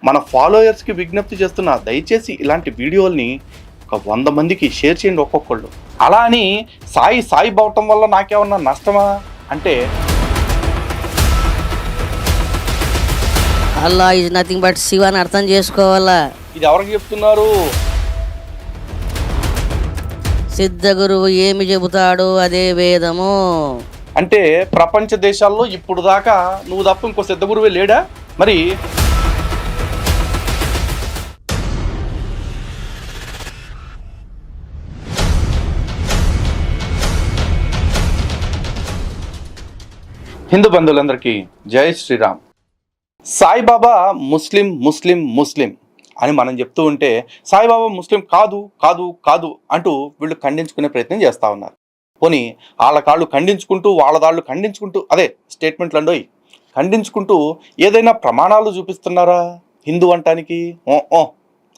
మన ఫాలోయర్స్కి విజ్ఞప్తి చేస్తున్నా, దయచేసి ఇలాంటి వీడియోల్ని ఒక 100 మందికి షేర్ చేయండి ఒక్కొక్కళ్ళు. అలా అని సాయి బావటం వల్ల నాకేమన్నా నష్టమా అంటే, అల్లా ఈజ్ నథింగ్ బట్ శివ అని అర్థం చేసుకోవాలా. ఇది ఎవరికి చెప్తున్నారు? సిద్ధ గురువు ఏమి చెబుతాడో అదే వేదము. అంటే ప్రపంచ దేశాల్లో ఇప్పుడు దాకా నువ్వు తప్ప ఇంకో సిద్ధ గురువే లేడా? మరి హిందూ బంధువులందరికీ జై శ్రీరామ్. సాయిబాబా ముస్లిం ముస్లిం ముస్లిం అని మనం చెప్తూ ఉంటే, సాయిబాబా ముస్లిం కాదు కాదు కాదు అంటూ వీళ్ళు ఖండించుకునే ప్రయత్నం చేస్తూ ఉన్నారు. పోనీ వాళ్ళ కాళ్ళు ఖండించుకుంటూ, వాళ్ళ దాళ్ళు ఖండించుకుంటూ, అదే స్టేట్మెంట్లు అండోయి ఖండించుకుంటూ ఏదైనా ప్రమాణాలు చూపిస్తున్నారా హిందూ అంటానికి?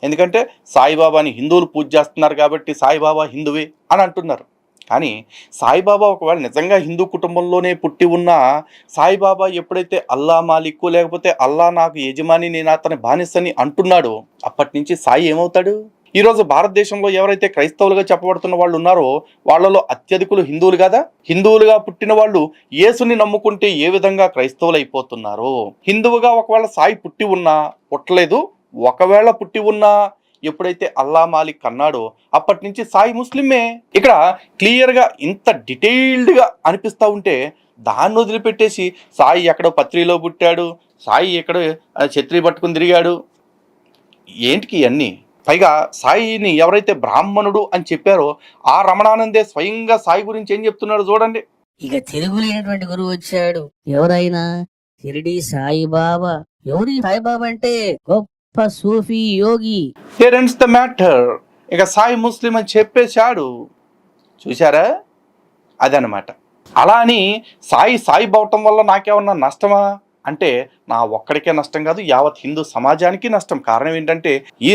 ఎందుకంటే సాయిబాబాని హిందువులు పూజ చేస్తున్నారు కాబట్టి సాయిబాబా హిందువే అని అంటున్నారు. కానీ సాయిబాబా ఒకవేళ నిజంగా హిందూ కుటుంబంలోనే పుట్టి ఉన్న సాయిబాబా ఎప్పుడైతే అల్లా మాలిక్కు లేకపోతే అల్లా నాకు యజమాని, నేను అతని బానిసని అంటున్నాడో అప్పటి నుంచి సాయి ఏమవుతాడు? ఈరోజు భారతదేశంలో ఎవరైతే క్రైస్తవులుగా చెప్పబడుతున్న వాళ్ళు ఉన్నారో వాళ్ళలో అత్యధికులు హిందువులు కదా. హిందువులుగా పుట్టిన వాళ్ళు యేసుని నమ్ముకుంటే ఏ విధంగా క్రైస్తవులు అయిపోతున్నారో, హిందువుగా ఒకవేళ సాయి పుట్టి ఉన్నా, పుట్టలేదు, ఒకవేళ పుట్టి ఉన్నా ఎప్పుడైతే అల్లా మాలిక్ అన్నాడో అప్పటి నుంచి సాయి ముస్లిమే. ఇక్కడ క్లియర్గా ఇంత డీటెయిల్డ్గా అనిపిస్తూ ఉంటే దాన్ని వదిలిపెట్టేసి సాయి ఎక్కడో పత్రిలో పుట్టాడు, సాయి ఎక్కడో ఛత్రి పట్టుకుని తిరిగాడు, ఏంటికి ఇవన్నీ? పైగా సాయిని ఎవరైతే బ్రాహ్మణుడు అని చెప్పారో ఆ రమణానందే స్వయంగా సాయి గురించి ఏం చెప్తున్నాడు చూడండి. ఇక తిరుగులేనటువంటి గురువు వచ్చాడు. ఎవరైనా షిరిడి సాయిబాబా. ఎవరి సాయిబాబా అంటే గొప్ప సూఫీ యోగి. Here ends the matter. ఇక సాయి ముస్లిం అని చెప్పేశాడు. చూశారా? అదనమాట. అలా అని సాయి బావటం వల్ల నాకేమన్నా నష్టమా అంటే, నా ఒక్కడికే నష్టం కాదు, యావత్ హిందూ సమాజానికి నష్టం. కారణం ఏంటంటే ఈ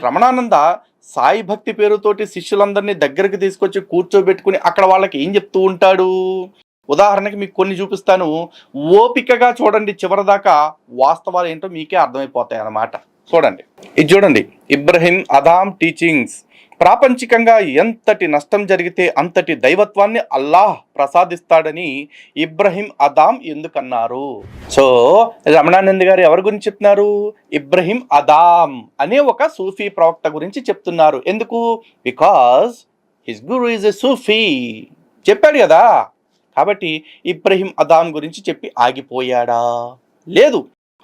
రమణానంద సాయి భక్తి పేరుతోటి శిష్యులందరినీ దగ్గరికి తీసుకొచ్చి కూర్చోబెట్టుకుని అక్కడ వాళ్ళకి ఏం చెప్తూ ఉంటాడు? ఉదాహరణకి మీకు కొన్ని చూపిస్తాను, ఓపికగా చూడండి చివరిదాకా, వాస్తవాలు ఏంటో మీకే అర్థమైపోతాయి అన్నమాట. చూడండి, ఇది చూడండి, ఇబ్రహీం అదాం టీచింగ్స్. ప్రాపంచికంగా ఎంతటి నష్టం జరిగితే అంతటి దైవత్వాన్ని అల్లాహ్ ప్రసాదిస్తాడని ఇబ్రహీం అదాం ఎందుకన్నారు? సో రమణానంద గారు ఎవరి గురించి చెప్తున్నారు? ఇబ్రహీం అదాం అనే ఒక సూఫీ ప్రవక్త గురించి చెప్తున్నారు. ఎందుకు? Because his guru is a Sufi. చెప్పాడు కదా. కాబట్టి ఇబ్రహీం అదాం గురించి చెప్పి ఆగిపోయాడా? లేదు.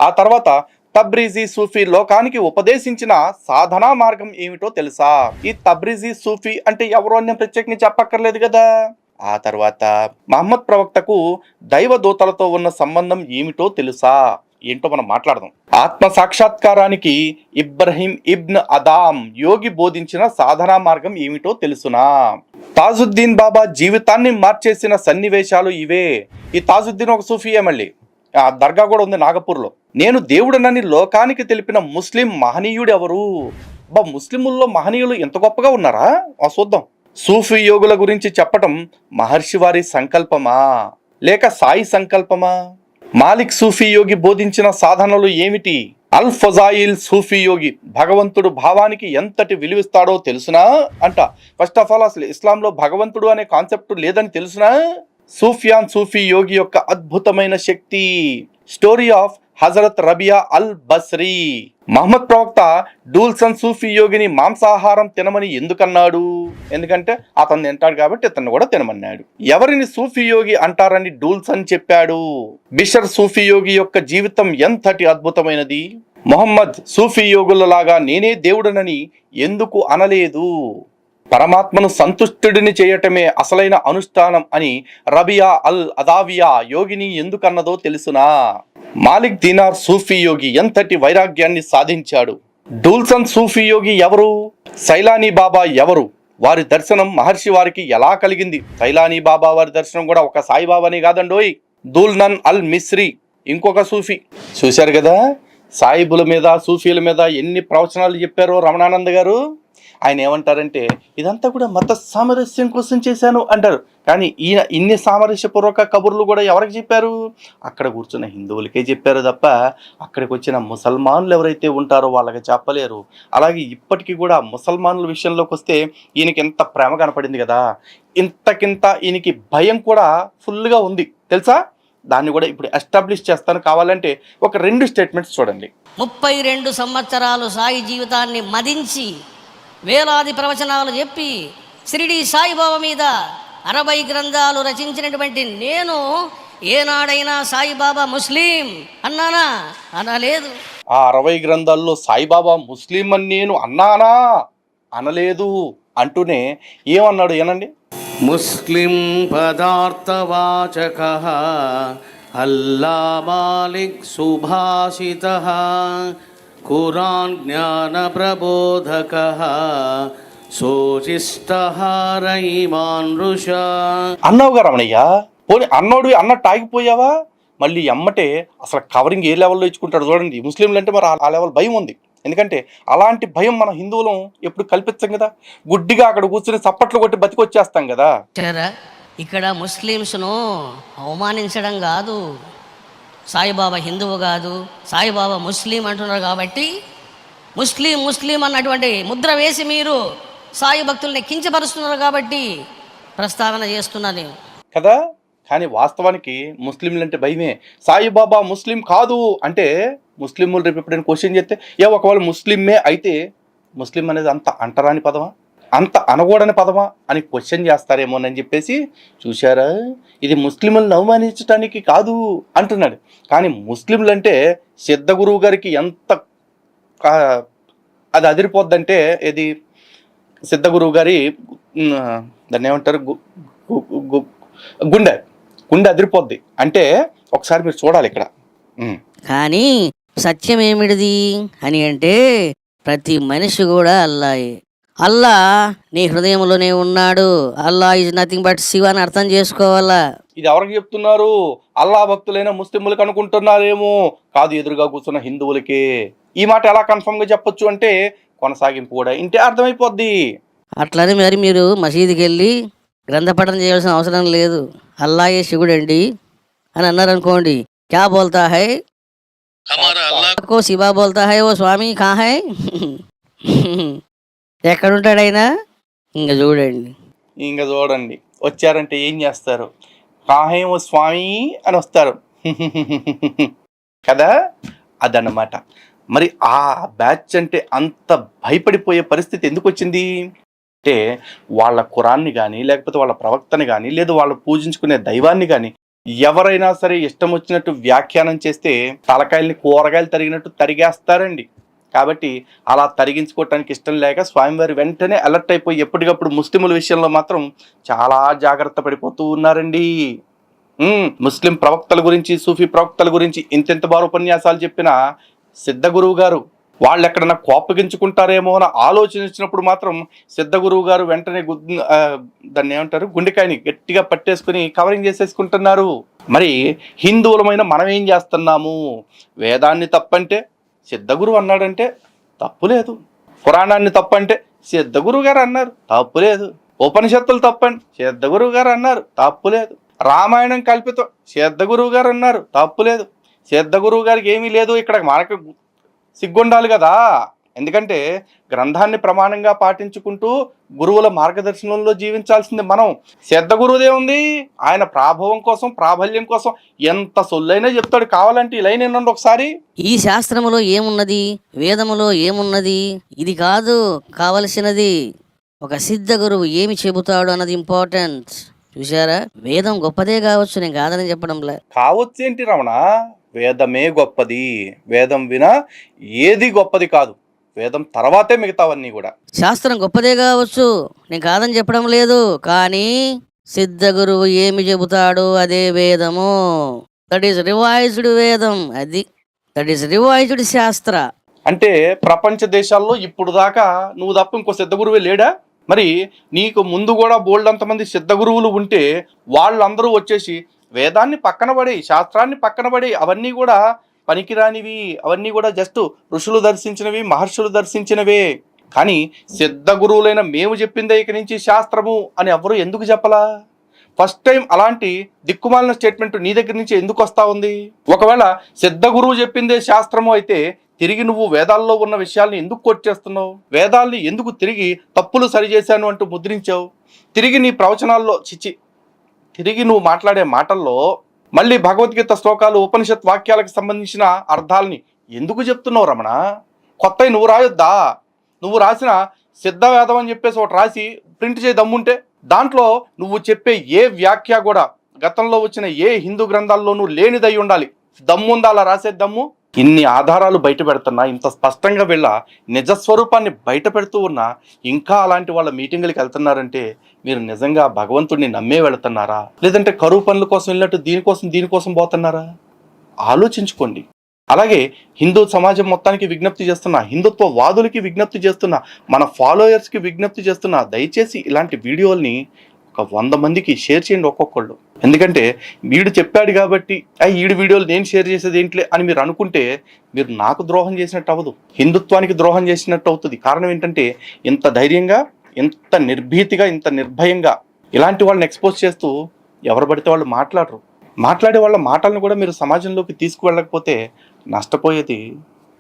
ఆ తర్వాత తబ్రీజీ సూఫీ లోకానికి ఉపదేశించిన సాధనా మార్గం ఏమిటో తెలుసా? ఈ తబ్రీజీ సూఫీ అంటే ఎవరో అనే ప్రత్యేకంగా చెప్పక్కర్లేదు కదా. ఆ తర్వాత మహమ్మద్ ప్రవక్తకు దైవ దూతలతో ఉన్న సంబంధం ఏమిటో తెలుసా? ఏంటో మనం మాట్లాడదాం. ఆత్మ సాక్షాత్కారానికి ఇబ్రహీం ఇబ్న్ అదాం యోగి బోధించిన సాధనా మార్గం ఏమిటో తెలుసునా? తాజుద్దీన్ బాబా జీవితాన్ని మార్చేసిన సన్నివేశాలు ఇవే. ఈ తాజుద్దీన్ ఒక సూఫీయే. మళ్ళీ ఆ దర్గా కూడా ఉంది నాగపూర్లో. నేను దేవుడనని లోకానికి తెలిపిన ముస్లిం మహనీయుడు ఎవరు? ముస్లిముల్లో మహనీయులు ఎంత గొప్పగా ఉన్నారా? చూద్దాం. సూఫీ యోగుల గురించి చెప్పటం మహర్షి వారి సంకల్పమా లేక సాయి సంకల్పమా? మాలిక్ సూఫీ యోగి బోధించిన సాధనలు ఏమిటి? అల్ ఫజాయిల్ సూఫీ యోగి భగవంతుడు భావానికి ఎంతటి విలువిస్తాడో తెలుసునా అంట. ఫస్ట్ ఆఫ్ ఆల్ అసలు ఇస్లాంలో భగవంతుడు అనే కాన్సెప్ట్ లేదని తెలుసునా? సూఫియాన్ సూఫీ యోగి యొక్క అద్భుతమైన శక్తి. స్టోరీ ఆఫ్ హజరత్ రబియా అల్ బస్రీ. మహమ్మద్ ప్రవక్త డూల్సన్ సూఫీ యోగిని మాంసాహారం తినమని ఎందుకన్నాడు? ఎందుకంటే అతను తింటాడు కాబట్టి ఇతను కూడా తినమన్నాడు. ఎవరిని సూఫీ యోగి అంటారని డూల్సన్ చెప్పాడు. బిషర్ సూఫీ యోగి యొక్క జీవితం ఎంతటి అద్భుతమైనది. మొహమ్మద్ సూఫీ యోగులలాగా నేనే దేవుడనని ఎందుకు అనలేదు? పరమాత్మను సంతుష్టుడిని చేయటమే అసలైన అనుష్ఠానం అని రబియా అల్ అదావియా యోగిని ఎందుకన్నదో తెలుసునా? మాలిక్ దీనార్ సూఫీ యోగి ఎంతటి వైరాగ్యాన్ని సాధించాడు? డూల్సన్ సూఫీ యోగి ఎవరు? సైలానీ బాబా ఎవరు? వారి దర్శనం మహర్షి వారికి ఎలా కలిగింది? సైలానీ బాబా వారి దర్శనం కూడా ఒక సాయిబాబాని కాదండోయ్. దూల్నన్ అల్ మిస్రీ ఇంకొక సూఫీ. చూశారు కదా సాయిబుల మీద సూఫీల మీద ఎన్ని ప్రవచనాలు చెప్పారో రమణానంద గారు. ఆయన ఏమంటారంటే ఇదంతా కూడా మత సామరస్యం కోసం చేశాను అంటారు. కానీ ఈయన ఇన్ని సామరస్యపూర్వక కబుర్లు కూడా ఎవరికి చెప్పారు? అక్కడ కూర్చున్న హిందువులకే చెప్పారు తప్ప అక్కడికి వచ్చిన ముసల్మానులు ఎవరైతే ఉంటారో వాళ్ళకి చెప్పలేరు. అలాగే ఇప్పటికీ కూడా ముసల్మానుల విషయంలోకి వస్తే ఈయనకి ఎంత ప్రేమ కనపడింది కదా, ఇంతకింత ఈయనకి భయం కూడా ఫుల్గా ఉంది తెలుసా. దాన్ని కూడా ఇప్పుడు ఎస్టాబ్లిష్ చేస్తాను. కావాలంటే ఒక 2 స్టేట్మెంట్స్ చూడండి. 32 సంవత్సరాలు సాయి జీవితాన్ని మదించి వేలాది ప్రవచనాలు చెప్పి షిరిడి సాయిబాబా మీద 60 గ్రంథాలు రచించినటువంటి నేను ఏనాడైనా సాయిబాబా ముస్లిం అన్నానా? అనలేదు. ఆ 60 గ్రంథాల్లో సాయిబాబా ముస్లిం అని నేను అన్నానా? అనలేదు. అంటూనే ఏమన్నాడు ఏనండి? ముస్లిం పదార్థవాచక అల్లా మాలిక్ సుభాషిత ఖురాన్ జ్ఞాన ప్రబోధక శోచిష్ట రయిమాన్ ఋష అన్నావుగా రమణయ్య. పోనీ అన్నోడు అన్నట్టు ఆగిపోయావా? మళ్ళీ ఎమ్మటే అసలు కవరింగ్ ఏ లెవెల్లో ఇచ్చుకుంటాడు చూడండి. ముస్లింలు అంటే మరి ఆ లెవెల్ భయం ఉంది. ఎందుకంటే అలాంటి భయం మన హిందువులం ఎప్పుడు కల్పించం కదా. గుడ్డిగా అక్కడ కూర్చుని చప్పట్లు కొట్టి బతికొచ్చేస్తాం కదా. ఇక్కడ ముస్లిమ్స్ను అవమానించడం కాదు, సాయిబాబా హిందువు కాదు, సాయిబాబా ముస్లిం అంటున్నారు కాబట్టి ముస్లిం ముస్లిం అన్నటువంటి ముద్ర వేసి మీరు సాయి భక్తుల్ని కించపరుస్తున్నారు కాబట్టి ప్రస్తావన చేస్తున్నాను నేను కదా. కానీ వాస్తవానికి ముస్లింలు అంటే భయమే. సాయిబాబా ముస్లిం కాదు అంటే ముస్లింలు రేపు ఎప్పుడైనా క్వశ్చన్ చేస్తే ఒకవేళ ముస్లిమే అయితే ముస్లిం అనేది అంత అంటరాని పదమా, అంత అనకూడని పదమా అని క్వశ్చన్ చేస్తారేమోనని చెప్పేసి చూశారా, ఇది ముస్లింలను అవమానించడానికి కాదు అంటున్నాడు. కానీ ముస్లింలు అంటే సిద్ధ గురువు గారికి ఎంత అది అదిరిపోద్దంటే ఇది సిద్ధ గురువు గారి దాన్ని ఏమంటారు గుండె అదిరిపోద్ది అంటే ఒకసారి మీరు చూడాలి ఇక్కడ. కానీ సత్యం ఏమిటిది అని అంటే ప్రతి మనిషి కూడా అల్లాయే. అల్లా నీ హృదయంలోనే ఉన్నాడు. అల్లా ఈజ్ నథింగ్ బట్ శివ అని అర్థం చేసుకోవాలా. ఇది ఎవరికి చెప్తున్నారు? అల్లా భక్తులైన ముస్లింలకు అనుకుంటున్నారేమో, కాదు ఎదురుగా కూర్చున్న హిందువులకే. ఈ మాట ఎలా కన్ఫర్మ్ గా చెప్పొచ్చు అంటే కొనసాగింపు కూడా ఇంటే అర్థమైపోద్ది. అట్లనే మరి మీరు మసీదుకి వెళ్ళి గ్రంథపఠనం చేయాల్సిన అవసరం లేదు. అల్లాయే శివుడండి అని అన్నారు అనుకోండి, క్యా బోల్తా హై కో శివా బోల్తా హై, ఓ స్వామి కా హై ఎక్కడుంటాడైనా ఇంకా చూడండి వచ్చారంటే ఏం చేస్తారు? కాహే ఓ స్వామి అని వస్తారు కదా. అదన్నమాట. మరి ఆ బ్యాచ్ అంటే అంత భయపడిపోయే పరిస్థితి ఎందుకు వచ్చింది అంటే వాళ్ళ ఖురాన్ని కానీ లేకపోతే వాళ్ళ ప్రవక్తని కానీ లేదు వాళ్ళు పూజించుకునే దైవాన్ని కానీ ఎవరైనా సరే ఇష్టం వచ్చినట్టు వ్యాఖ్యానం చేస్తే తలకాయల్ని కూరగాయలు తరిగినట్టు తరిగేస్తారండి. కాబట్టి అలా తరిగించుకోవటానికి ఇష్టం లేక స్వామివారి వెంటనే అలర్ట్ అయిపోయి ఎప్పటికప్పుడు ముస్లింల విషయంలో మాత్రం చాలా జాగ్రత్త పడిపోతూ ఉన్నారండి. ముస్లిం ప్రవక్తల గురించి సూఫీ ప్రవక్తల గురించి ఇంతెంత బారు ఉపన్యాసాలు చెప్పిన సిద్ధ గురువు గారు వాళ్ళు ఎక్కడన్నా కోపగించుకుంటారేమో అని ఆలోచించినప్పుడు మాత్రం సిద్ధ గురువు గారు వెంటనే దాన్ని ఏమంటారు గుండెకాయని గట్టిగా పట్టేసుకుని కవరింగ్ చేసేసుకుంటున్నారు. మరి హిందువులమైన మనం ఏం చేస్తున్నాము? వేదాన్ని తప్పంటే సిద్ధ గురువు అన్నాడంటే తప్పు లేదు, పురాణాన్ని తప్పంటే సిద్ధ గురువు గారు అన్నారు తప్పు లేదు, ఉపనిషత్తులు తప్పండి సిద్ధ గురువు గారు అన్నారు తప్పు లేదు, రామాయణం కల్పితం సిద్ధ గురువు గారు అన్నారు తప్పు లేదు. సిద్ధ గురువు గారికి ఏమీ లేదు. ఇక్కడ మనకు సిగ్గుండాలి కదా. ఎందుకంటే గ్రంథాన్ని ప్రమాణంగా పాటించుకుంటూ గురువుల మార్గదర్శనంలో జీవించాల్సింది మనం. సిద్ధ గురువుదే ఉంది, ఆయన ప్రాభవం కోసం ప్రాబల్యం కోసం ఎంత సొల్లైనా చెప్తాడు. కావాలంటే ఈ లైన్ ఏంటంటే ఒకసారి, ఈ శాస్త్రములో ఏమున్నది, వేదములో ఏమున్నది, ఇది కాదు కావలసినది ఒక సిద్ధ గురువు ఏమి చెబుతాడు అన్నది ఇంపార్టెంట్. చూసారా, వేదం గొప్పదే కావచ్చు, నేను కాదని చెప్పడంలే. కావచ్చు ఏంటి రమణ, వేదమే గొప్పది. వేదం వినా ఏది గొప్పది కాదు. వేదం తర్వాతే మిగతావన్నీ కూడా. శాస్త్రం గొప్పదే కావచ్చు, నేను కాదని చెప్పడం లేదు. కానీ సిద్ధ గురువు ఏమి చెబుతాడు అదే వేదము. దట్ ఈస్ రివైజ్డ్ వేదం. దట్ ఈస్ రివైజ్డ్ శాస్త్ర. అంటే ప్రపంచ దేశాల్లో ఇప్పుడు దాకా నువ్వు తప్ప ఇంకో సిద్ధ గురువే లేడా? మరి నీకు ముందు కూడా బోల్డ్ అంతమంది సిద్ధ గురువులు ఉంటే వాళ్ళందరూ వచ్చేసి వేదాన్ని పక్కన పడి శాస్త్రాన్ని పక్కన పడి అవన్నీ కూడా పనికిరానివి, అవన్నీ కూడా జస్ట్ ఋషులు దర్శించినవి మహర్షులు దర్శించినవే, కానీ సిద్ధ గురువులైన మేము చెప్పిందే ఇక నుంచి శాస్త్రము అని ఎవరు ఎందుకు చెప్పలా? ఫస్ట్ టైం అలాంటి దిక్కుమాలిన స్టేట్మెంట్ నీ దగ్గర నుంచి ఎందుకు వస్తా ఉంది? ఒకవేళ సిద్ధ గురువు చెప్పిందే శాస్త్రము అయితే తిరిగి నువ్వు వేదాల్లో ఉన్న విషయాల్ని ఎందుకు కొట్టేస్తున్నావు? వేదాల్ని ఎందుకు తిరిగి తప్పులు సరిచేశాను అంటూ ముద్రించావు? తిరిగి నీ ప్రవచనాల్లో తిరిగి నువ్వు మాట్లాడే మాటల్లో మళ్ళీ భగవద్గీత శ్లోకాలు ఉపనిషత్ వాక్యాలకు సంబంధించిన అర్థాలని ఎందుకు చెప్తున్నావు రమణ? కొత్తవి నువ్వు రాయొద్దా? నువ్వు రాసిన సిద్ధవేదం అని చెప్పేసి ఒకటి రాసి ప్రింట్ చేయి దమ్ముంటే, దాంట్లో నువ్వు చెప్పే ఏ వ్యాఖ్య కూడా గతంలో వచ్చిన ఏ హిందూ గ్రంథాల్లోనూ లేనిదై ఉండాలి. దమ్ముందా అలా రాసే దమ్ము? ఇన్ని ఆధారాలు బయట పెడుతున్నా, ఇంత స్పష్టంగా వీళ్ళ నిజస్వరూపాన్ని బయట పెడుతూ ఉన్నా ఇంకా అలాంటి వాళ్ళ మీటింగులకి వెళ్తున్నారంటే మీరు నిజంగా భగవంతుడిని నమ్మే వెళుతున్నారా, లేదంటే కరువు పనుల కోసం వెళ్ళినట్టు దీనికోసం పోతున్నారా? ఆలోచించుకోండి. అలాగే హిందూ సమాజం మొత్తానికి విజ్ఞప్తి చేస్తున్నా, హిందుత్వ వాదులకి విజ్ఞప్తి చేస్తున్నా, మన ఫాలోయర్స్కి విజ్ఞప్తి చేస్తున్నా, దయచేసి ఇలాంటి వీడియోల్ని ఒక 100 మందికి షేర్ చేయండి ఒక్కొక్కళ్ళు. ఎందుకంటే వీడు చెప్పాడు కాబట్టి ఈడు వీడియోలు నేను షేర్ చేసేది ఏంట్లే అని మీరు అనుకుంటే మీరు నాకు ద్రోహం చేసినట్టు అవ్వదు, హిందుత్వానికి ద్రోహం చేసినట్టు అవుతుంది. కారణం ఏంటంటే ఇంత ధైర్యంగా, ఇంత నిర్భీతిగా, ఇంత నిర్భయంగా ఇలాంటి వాళ్ళని ఎక్స్పోజ్ చేస్తూ ఎవరు పడితే వాళ్ళు మాట్లాడే వాళ్ళ మాటలను కూడా మీరు సమాజంలోకి తీసుకువెళ్ళకపోతే నష్టపోయేది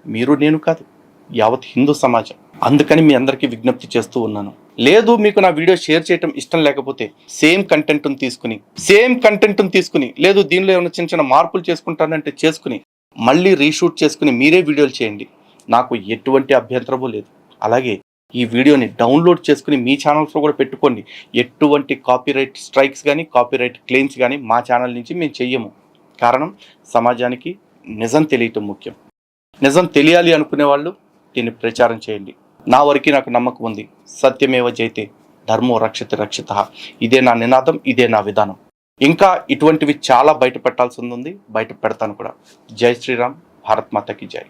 మీరు నేను కాదు, యావత్ హిందూ సమాజం. అందుకని మీ అందరికీ విజ్ఞప్తి చేస్తూ ఉన్నాను. లేదు మీకు నా వీడియో షేర్ చేయటం ఇష్టం లేకపోతే సేమ్ కంటెంట్ను తీసుకుని లేదు దీనిలో ఏమైనా చిన్న మార్పులు చేసుకుంటానంటే చేసుకుని మళ్ళీ రీషూట్ చేసుకుని మీరే వీడియోలు చేయండి, నాకు ఎటువంటి అభ్యంతరమూ లేదు. అలాగే ఈ వీడియోని డౌన్లోడ్ చేసుకుని మీ ఛానల్స్లో కూడా పెట్టుకోండి. ఎటువంటి కాపీరైట్ స్ట్రైక్స్ కానీ కాపీరైట్ క్లెయిమ్స్ కానీ మా ఛానల్ నుంచి మేము చెయ్యము. కారణం సమాజానికి నిజం తెలియటం ముఖ్యం. నిజం తెలియాలి అనుకునే వాళ్ళు దీన్ని ప్రచారం చేయండి. నా వరకు నాకు నమ్మకం ఉంది, సత్యమేవ జయతే, ధర్మో రక్షతి రక్షితః. ఇదే నా నినాదం, ఇదే నా విధానం. ఇంకా ఇటువంటివి చాలా బయట పెట్టాల్సి ఉంది, బయట పెడతాను కూడా. జై శ్రీరామ్, భారత్ మాతకి జై.